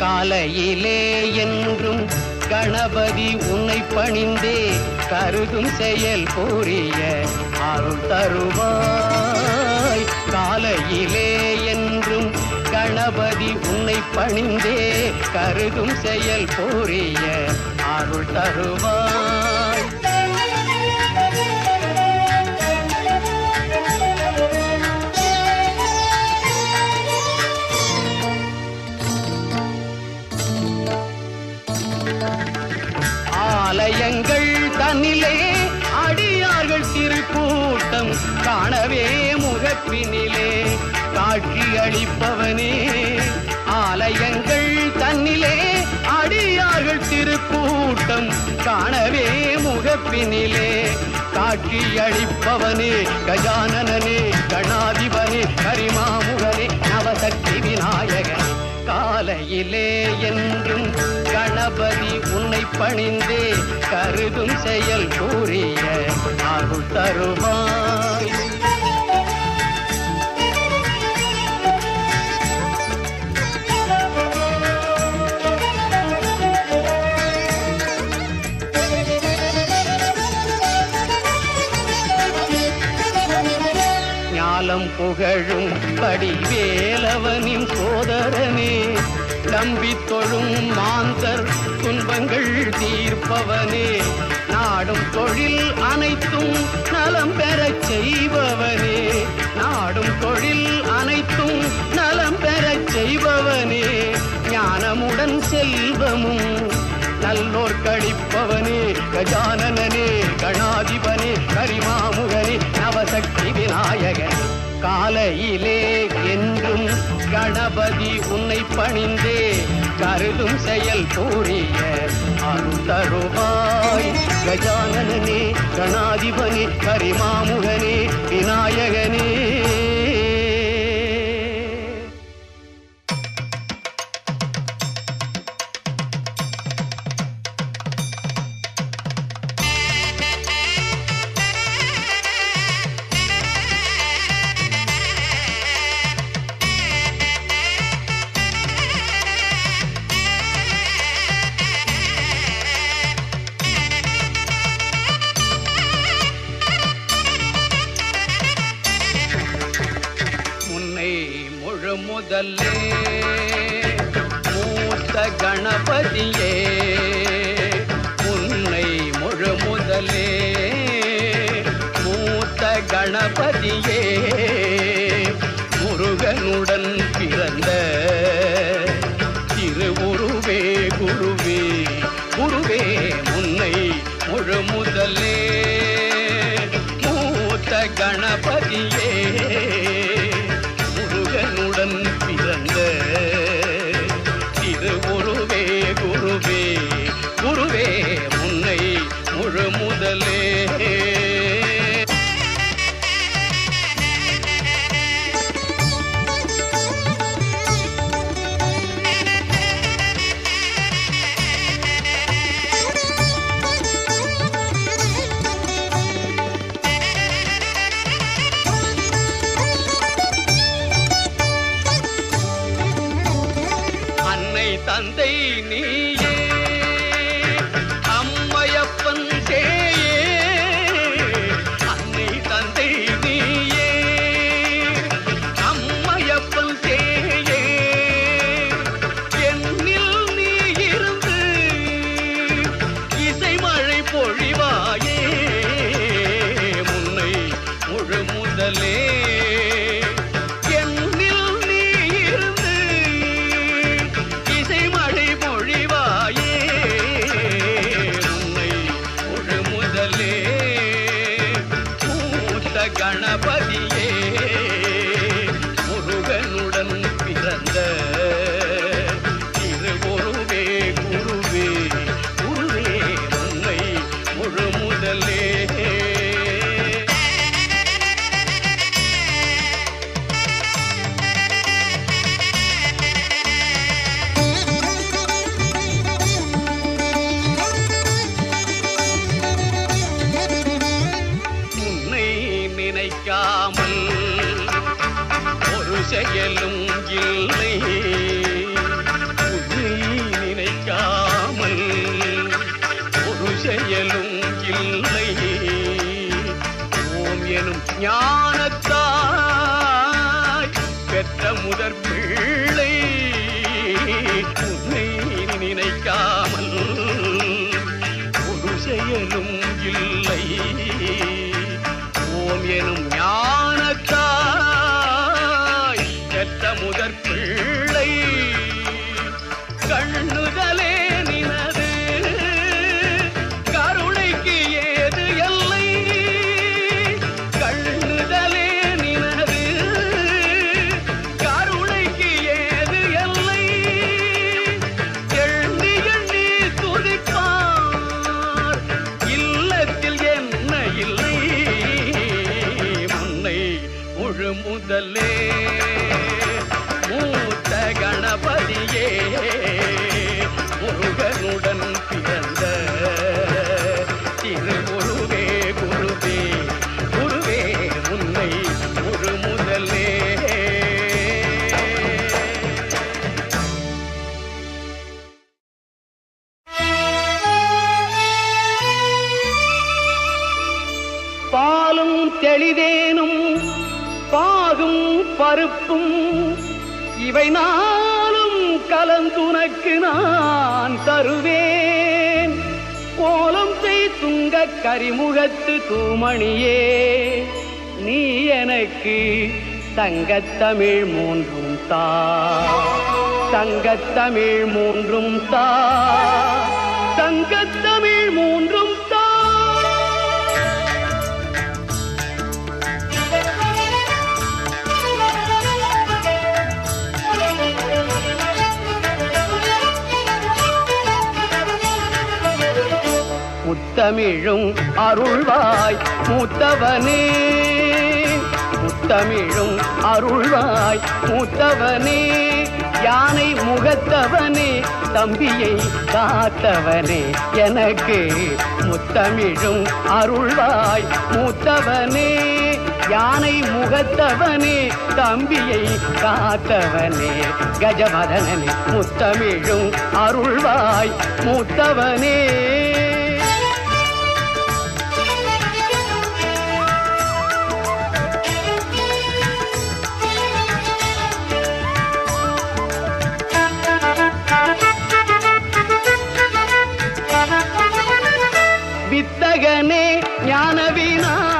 காலையிலே என்றும் கணபதி உன்னை பணிந்தே கருதும் செயல் புரிய அருள் தருவாய். காலையிலே என்றும் கணபதி உன்னை பணிந்தே கருதும் செயல் புரிய அருள் தருவாய். ஆலயங்கள் தன்னிலே அடியார்கள் திருக்கூட்டம் காணவே முகப்பினிலே காட்சி அளிப்பவனே. ஆலயங்கள் தன்னிலே அடியார்கள் திருக்கூட்டம் காணவே முகப்பினிலே காட்சி அளிப்பவனே. கஜானனே, கணாதிபனே, கரிமாமுகனே, நவசக்தி விநாயகனே. காலையிலே என்றும் கணபதி உன்னை பணிந்தே கருதும் செயல் கூறிய அருள் தருவாய். ஞாலம் புகழும் படிவேலவனின் சோதரனே. நம்பி தொழும் மாந்தர் துன்பங்கள் தீர்ப்பவனே. நாடும் தொழில் அனைத்தும் நலம் பெறச் செய்பவனே. நாடும் தொழில் அனைத்தும் நலம் பெறச் செய்பவனே. ஞானமுடன் செல்வமும் நல்லோர் கழிப்பவனே. கஜானனே, கணாதிபனே, கரிமாமுகனே, நவசக்தி விநாயகனே. காலையிலே என்றும் கணபதி உன்னை பணிந்தே கருதும் செயல் புரிய அருள் தருவாய். கஜானனே, கணாதிபனே, கரிமாமுகனே, விநாயகனே. முதல்லே மூத்த கணபதியே, உன்னை முழு முதலே மூத்த கணபதியே. முருகனுடன் பிறந்த திருவுருவே குருவே, குருவே உன்னை முழு முதலே மூத்த கணபதியே. முருகனுடன் பிறந்த திருவுருவே குருவே, குருவே உன்னை முழு முதலே. தந்தை நீயே, அம்மையப்பன் சேயே. அன்னை தந்தை நீயே, அம்மையப்பன் சேயே. என்னில் நீ இருந்து இசைமழை பொழிவாயே. முன்னை முழு முதலே கணபதியே. முருகனுடன் பிறந்த திருவுருவே குருவே, குருவே உன்னை முழு முதலே. நினைக்காமல் ஒரு செயலும் இல்லை. உன்னை முதற் பிள்ளை உன்னை நினைக்காமல் ஒரு செயலும் இல்லை. ஓம் எனும் ஞானத்தாய் பெற்ற முதற் பிள்ளை கண்ணுதலே நினது கருணைக்கு ஏது எல்லை. கண்ணுதலே நினது கருணைக்கு ஏது எல்லை. எண்ணி எண்ணி துதிப்பார் இல்லத்தில் என்ன இல்லை. முன்னை முழு முதலே மூத்த கணபதியே முருகனுடன் பிறந்த திருமுருகே குருவே குருவே உன்னை முழு முதலே. பாலும் தெளிதேனும் பாகும் பருப்பும் இவை நாளும் கலந்துனக்கு நான் தருவேன். கோலம் செய் துங்க கரிமுகத்து தூமணியே நீ எனக்கு தங்கத்தமிழ் மூன்றும் தா. தங்கத்தமிழ் மூன்றும் தா. தங்கத்தமிழ் மூன்றும் தா. முத்தமிழும் அருள்வாய் மூத்தவனே. முத்தமிழும் அருள்வாய் மூத்தவனே. யானை முகத்தவனே தம்பியை காத்தவனே எனக்கு முத்தமிழும் அருள்வாய் மூத்தவனே. யானை முகத்தவனே தம்பியை காத்தவனே கஜமதனனே முத்தமிழும் அருள்வாய் மூத்தவனே. வித்தகனே ஞான விநாயகனே